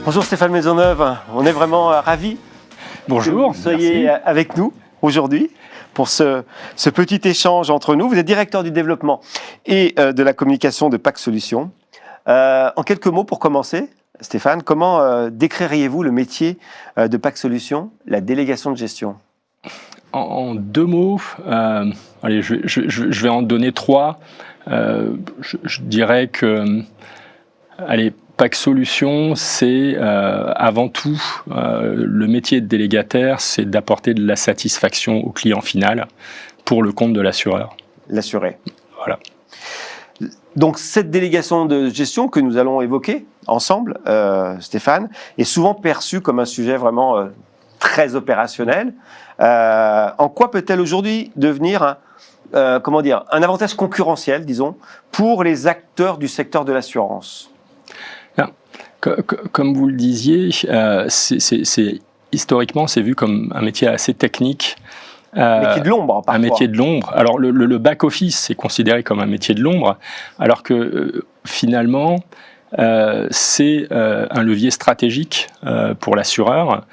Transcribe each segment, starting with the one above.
Bonjour Stéphane Maisonneuve, on est vraiment ravis Bonjour, que vous soyez merci. avec nous aujourd'hui pour ce petit échange entre nous. Vous êtes directeur du développement et de la communication de PAC Solutions. En quelques mots pour commencer, Stéphane, comment décririez-vous le métier de PAC Solutions, la délégation de gestion ? En deux mots, allez, je vais en donner trois. Je dirais que, allez, PAC Solutions, c'est avant tout le métier de délégataire, c'est d'apporter de la satisfaction au client final pour le compte de l'assureur. L'assuré. Voilà. Donc cette délégation de gestion que nous allons évoquer ensemble, Stéphane, est souvent perçue comme un sujet vraiment très opérationnel. En quoi peut-elle aujourd'hui devenir un avantage concurrentiel, disons, pour les acteurs du secteur de l'assurance ? Comme vous le disiez, historiquement, c'est vu comme un métier assez technique. Métier de l'ombre, parfois. Un métier de l'ombre. Alors, le back-office est considéré comme un métier de l'ombre, alors que finalement, c'est un levier stratégique pour l'assureur.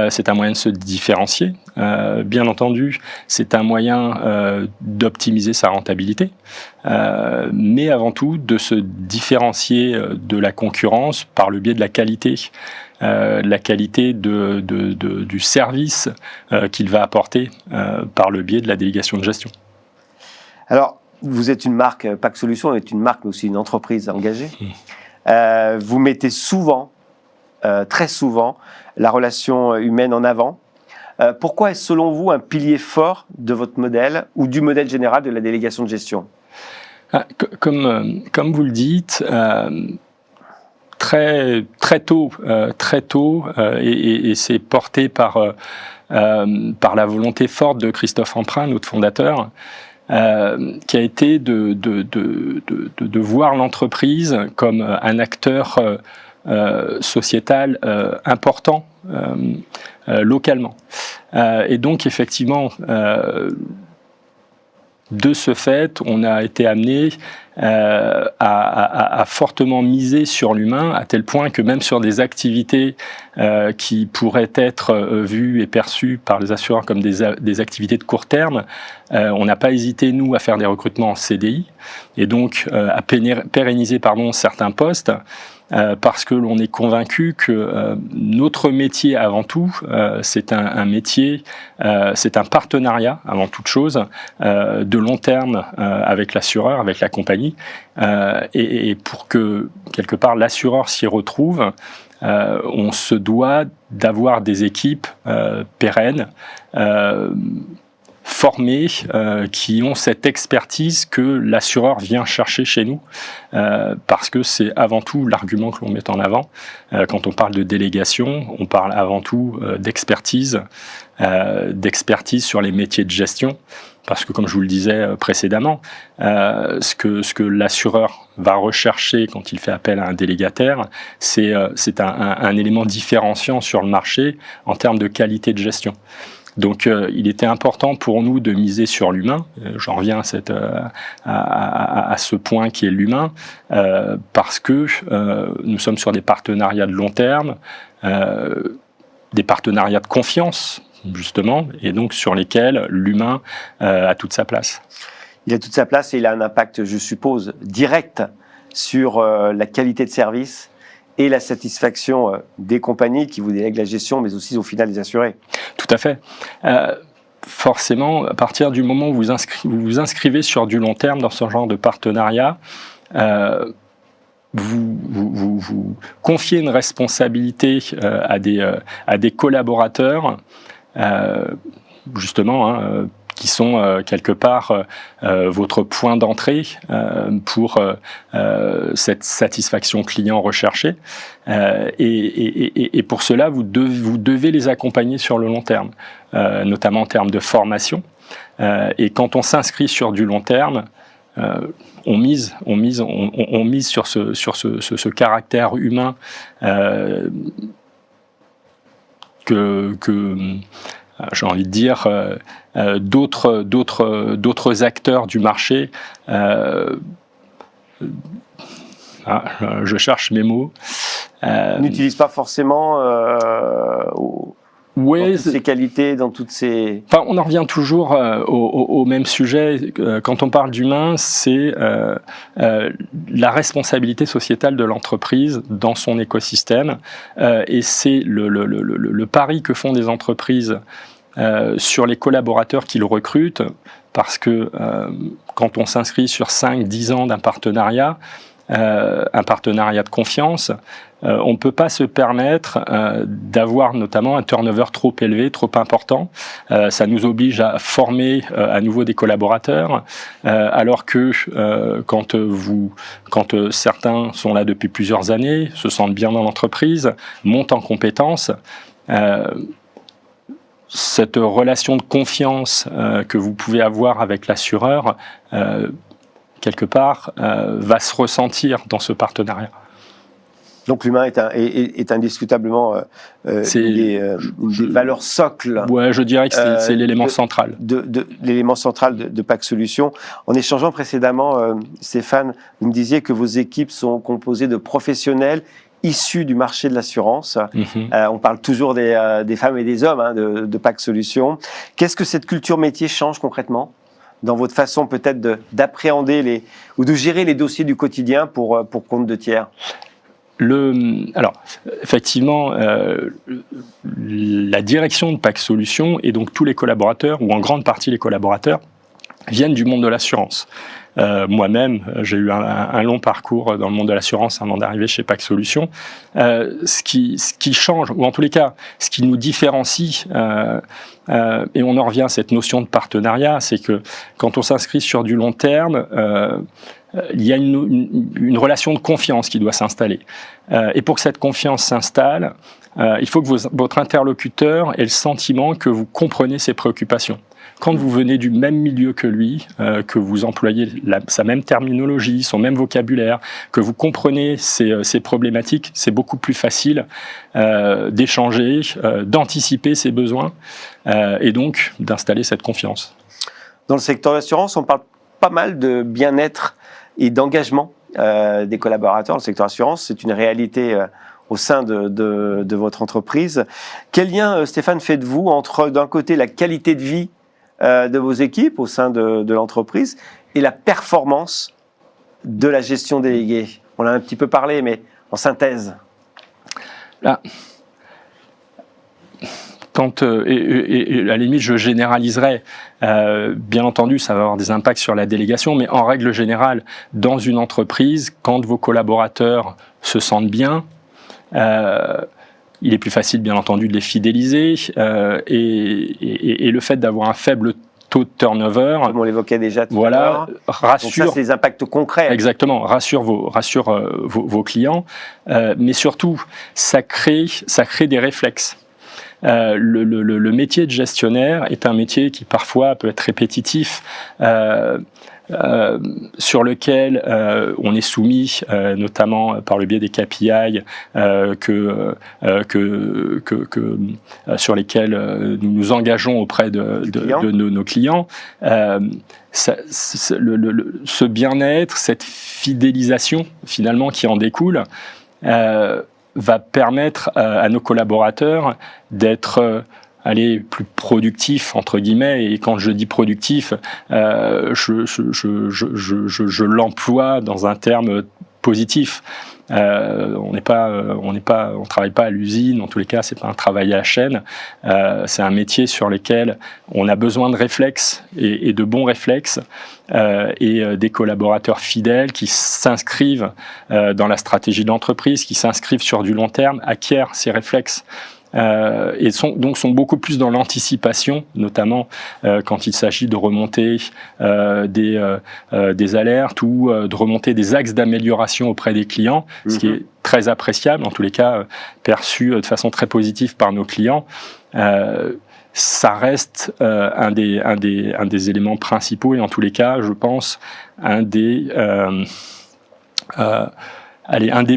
C'est un moyen de se différencier. Bien entendu, c'est un moyen d'optimiser sa rentabilité, mais avant tout de se différencier de la concurrence par le biais de la qualité du service qu'il va apporter par le biais de la délégation de gestion. Alors, vous êtes une marque, PAC Solutions est une marque, mais aussi une entreprise engagée. Vous mettez souvent, très souvent, la relation humaine en avant. Pourquoi est-ce selon vous un pilier fort de votre modèle ou du modèle général de la délégation de gestion ? Comme vous le dites, très tôt, et c'est porté par la volonté forte de Christophe Emprunt, notre fondateur, qui a été de voir l'entreprise comme un acteur sociétal important localement. Et donc effectivement, de ce fait, on a été amené à fortement miser sur l'humain, à tel point que même sur des activités qui pourraient être vues et perçues par les assureurs comme des activités de court terme, on n'a pas hésité, nous, à faire des recrutements en CDI et donc à pérenniser certains postes. Parce que l'on est convaincu que notre métier avant tout, c'est un métier, c'est un partenariat avant toute chose, de long terme avec l'assureur, avec la compagnie, et pour que quelque part l'assureur s'y retrouve, on se doit d'avoir des équipes pérennes, formés, qui ont cette expertise que l'assureur vient chercher chez nous, parce que c'est avant tout l'argument que l'on met en avant. Quand on parle de délégation, on parle avant tout d'expertise sur les métiers de gestion, parce que comme je vous le disais précédemment, ce que l'assureur va rechercher quand il fait appel à un délégataire, c'est un élément différenciant sur le marché en termes de qualité de gestion. Donc, il était important pour nous de miser sur l'humain. J'en reviens à ce point qui est l'humain, parce que nous sommes sur des partenariats de long terme, des partenariats de confiance, justement, et donc sur lesquels l'humain a toute sa place. Il a toute sa place et il a un impact, je suppose, direct sur la qualité de service et la satisfaction des compagnies qui vous délèguent la gestion, mais aussi au final des assurés. Tout à fait. Forcément, à partir du moment où vous vous inscrivez sur du long terme dans ce genre de partenariat, vous confiez une responsabilité à des collaborateurs, justement, qui sont quelque part votre point d'entrée pour cette satisfaction client recherchée. Et pour cela, vous devez les accompagner sur le long terme, notamment en termes de formation. Et quand on s'inscrit sur du long terme, on mise sur ce caractère humain que j'ai envie de dire, d'autres acteurs du marché. Je cherche mes mots. n'utilise pas forcément dans toutes ces qualités, dans toutes ces... Enfin, on en revient toujours au même sujet. Quand on parle d'humain, c'est la responsabilité sociétale de l'entreprise dans son écosystème. Et c'est le pari que font des entreprises sur les collaborateurs qu'ils recrutent, parce que quand on s'inscrit sur 5-10 ans d'un partenariat, un partenariat de confiance, on ne peut pas se permettre d'avoir notamment un turnover trop élevé, trop important. Ça nous oblige à former à nouveau des collaborateurs, alors que quand certains sont là depuis plusieurs années, se sentent bien dans l'entreprise, montent en compétences, cette relation de confiance que vous pouvez avoir avec l'assureur, quelque part, va se ressentir dans ce partenariat. Donc l'humain est indiscutablement une des valeurs socles. Ouais, je dirais que c'est l'élément central. L'élément central de Pax Solutions. En échangeant précédemment, Stéphane, vous me disiez que vos équipes sont composées de professionnels issus du marché de l'assurance. On parle toujours des femmes et des hommes de Pax Solutions. Qu'est-ce que cette culture métier change concrètement dans votre façon peut-être d'appréhender ou de gérer les dossiers du quotidien pour compte de tiers? Alors, effectivement, la direction de Pax Solutions et donc tous les collaborateurs, ou en grande partie les collaborateurs, viennent du monde de l'assurance. Moi-même, j'ai eu un long parcours dans le monde de l'assurance avant d'arriver chez Pax Solutions. Ce qui change, ou en tous les cas, ce qui nous différencie, et on en revient à cette notion de partenariat, c'est que quand on s'inscrit sur du long terme, il y a une relation de confiance qui doit s'installer. Et pour que cette confiance s'installe, il faut que votre interlocuteur ait le sentiment que vous comprenez ses préoccupations. Quand vous venez du même milieu que lui, que vous employez sa même terminologie, son même vocabulaire, que vous comprenez ses problématiques, c'est beaucoup plus facile d'échanger, d'anticiper ses besoins et donc d'installer cette confiance. Dans le secteur de l'assurance, on parle pas mal de bien-être et d'engagement des collaborateurs. Le secteur assurance, c'est une réalité au sein de votre entreprise. Quel lien, Stéphane, faites-vous entre, d'un côté, la qualité de vie de vos équipes au sein de l'entreprise et la performance de la gestion déléguée? On a un petit peu parlé, mais en synthèse. Là, et à la limite, je généraliserai. Bien entendu, ça va avoir des impacts sur la délégation, mais en règle générale, dans une entreprise, quand vos collaborateurs se sentent bien, il est plus facile, bien entendu, de les fidéliser. Et le fait d'avoir un faible taux de turnover, comme on l'évoquait déjà tout à l'heure, rassure. Donc ça, c'est des impacts concrets. Exactement, rassure vos clients, mais surtout, ça crée des réflexes. Le métier de gestionnaire est un métier qui parfois peut être répétitif, sur lequel on est soumis, notamment par le biais des KPI sur lesquels nous nous engageons auprès de nos clients. Ce bien-être, cette fidélisation finalement qui en découle, va permettre à nos collaborateurs d'être plus productifs, entre guillemets. Et quand je dis productif, je l'emploie dans un terme positif. On travaille pas à l'usine, en tous les cas, c'est pas un travail à la chaîne. C'est un métier sur lequel on a besoin de réflexes et de bons réflexes, et des collaborateurs fidèles qui s'inscrivent dans la stratégie de l'entreprise, qui s'inscrivent sur du long terme, acquièrent ces réflexes. Et sont beaucoup plus dans l'anticipation, notamment quand il s'agit de remonter des alertes ou de remonter des axes d'amélioration auprès des clients, ce qui est très appréciable, en tous les cas perçu de façon très positive par nos clients. Ça reste un des éléments principaux et en tous les cas, je pense, un des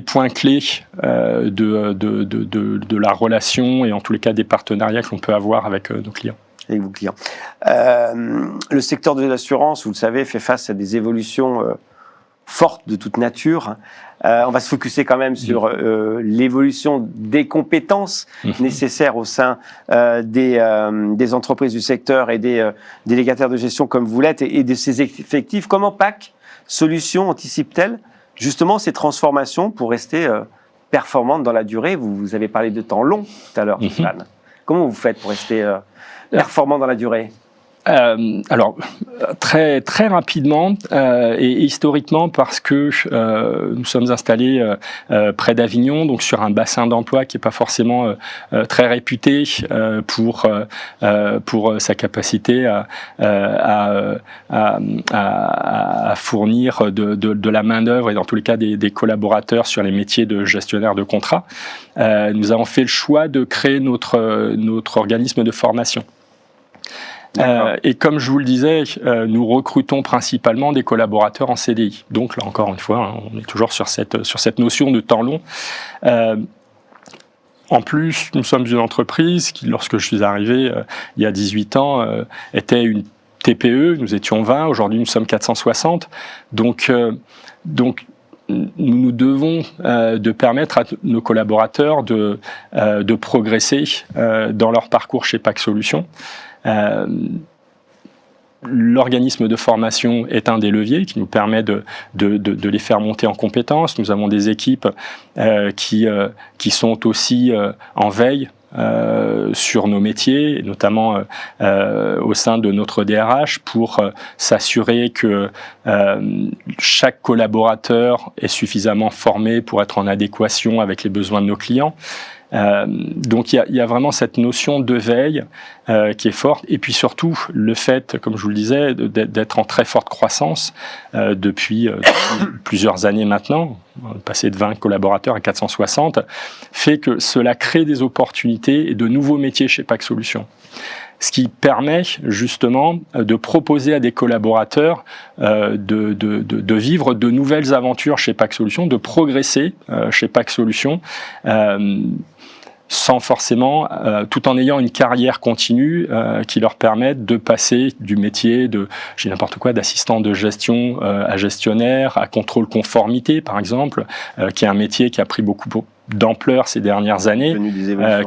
points clés de la relation et en tous les cas des partenariats qu'on peut avoir avec nos clients. Avec vos clients. Le secteur de l'assurance, vous le savez, fait face à des évolutions forte de toute nature. On va se focuser quand même sur l'évolution des compétences nécessaires au sein des entreprises du secteur et des délégataires de gestion comme vous l'êtes et de ces effectifs. Comment PAC Solutions anticipe-t-elle justement ces transformations pour rester performante dans la durée? Vous avez parlé de temps long tout à l'heure, Stéphane. Comment vous faites pour rester performant dans la durée? Alors, très rapidement et historiquement, parce que nous sommes installés près d'Avignon, donc sur un bassin d'emploi qui n'est pas forcément très réputé pour sa capacité à fournir de la main-d'œuvre et dans tous les cas des collaborateurs sur les métiers de gestionnaire de contrat. Nous avons fait le choix de créer notre organisme de formation. Et comme je vous le disais, nous recrutons principalement des collaborateurs en CDI. Donc là encore une fois, on est toujours sur cette notion de temps long. En plus, nous sommes une entreprise qui, lorsque je suis arrivé il y a 18 ans, était une TPE. Nous étions 20, aujourd'hui nous sommes 460. Donc nous devons de permettre à nos collaborateurs de progresser dans leur parcours chez PAC Solutions. L'organisme de formation est un des leviers qui nous permet de les faire monter en compétences. Nous avons des équipes qui sont aussi en veille sur nos métiers, notamment au sein de notre DRH, pour s'assurer que chaque collaborateur est suffisamment formé pour être en adéquation avec les besoins de nos clients. Donc il y a vraiment cette notion de veille qui est forte, et puis surtout le fait, comme je vous le disais, d'être en très forte croissance depuis plusieurs années maintenant, passer de 20 collaborateurs à 460, fait que cela crée des opportunités et de nouveaux métiers chez PAC Solutions. Ce qui permet justement de proposer à des collaborateurs de vivre de nouvelles aventures chez PAC Solutions, de progresser chez PAC Solutions, sans forcément, tout en ayant une carrière continue qui leur permette de passer du métier d'assistant de gestion à gestionnaire, à contrôle conformité, par exemple, qui est un métier qui a pris beaucoup d'ampleur ces dernières années,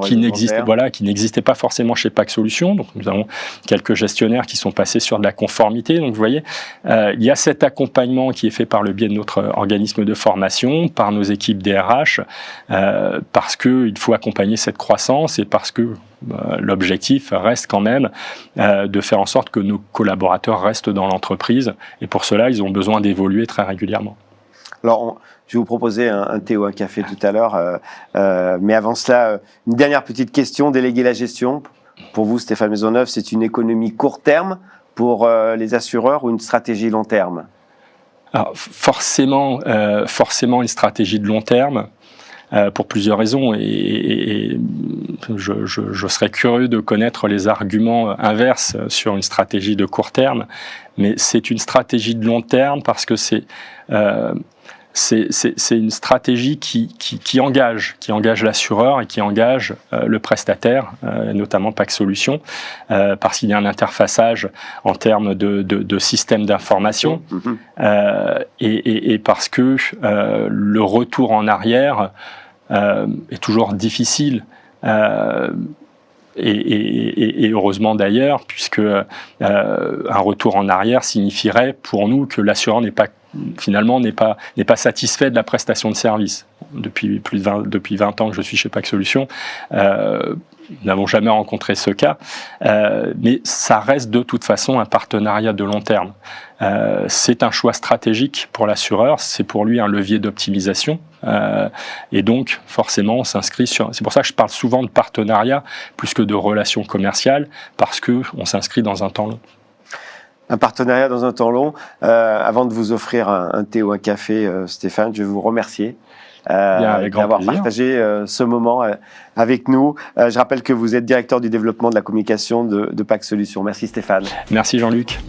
qui n'existait pas forcément chez PAC Solutions. Donc nous avons quelques gestionnaires qui sont passés sur de la conformité. Donc vous voyez, il y a cet accompagnement qui est fait par le biais de notre organisme de formation, par nos équipes DRH, parce qu'il faut accompagner cette croissance et parce que l'objectif reste quand même de faire en sorte que nos collaborateurs restent dans l'entreprise. Et pour cela, ils ont besoin d'évoluer très régulièrement. Alors, je vais vous proposer un thé ou un café tout à l'heure, mais avant cela, une dernière petite question. Déléguer la gestion, pour vous, Stéphane Maisonneuve, c'est une économie court terme pour les assureurs ou une stratégie long terme? Alors, forcément une stratégie de long terme, pour plusieurs raisons, et je serais curieux de connaître les arguments inverses sur une stratégie de court terme, mais c'est une stratégie de long terme parce que c'est une stratégie qui engage l'assureur et qui engage le prestataire, notamment PAC Solutions, parce qu'il y a un interfaçage en termes de système d'information, et parce que le retour en arrière est toujours difficile. Et heureusement d'ailleurs, puisque un retour en arrière signifierait pour nous que l'assureur n'est pas satisfait de la prestation de service. Depuis 20 ans que je suis chez PAC Solutions, nous n'avons jamais rencontré ce cas, mais ça reste de toute façon un partenariat de long terme. C'est un choix stratégique pour l'assureur, c'est pour lui un levier d'optimisation, et donc forcément on s'inscrit sur... C'est pour ça que je parle souvent de partenariat plus que de relations commerciales, parce qu'on s'inscrit dans un temps long. Un partenariat dans un temps long. Avant de vous offrir un thé ou un café, Stéphane, je vais vous remercier d'avoir partagé ce moment avec nous. Je rappelle que vous êtes directeur du développement de la communication de PAC Solutions. Merci Stéphane. Merci Jean-Luc.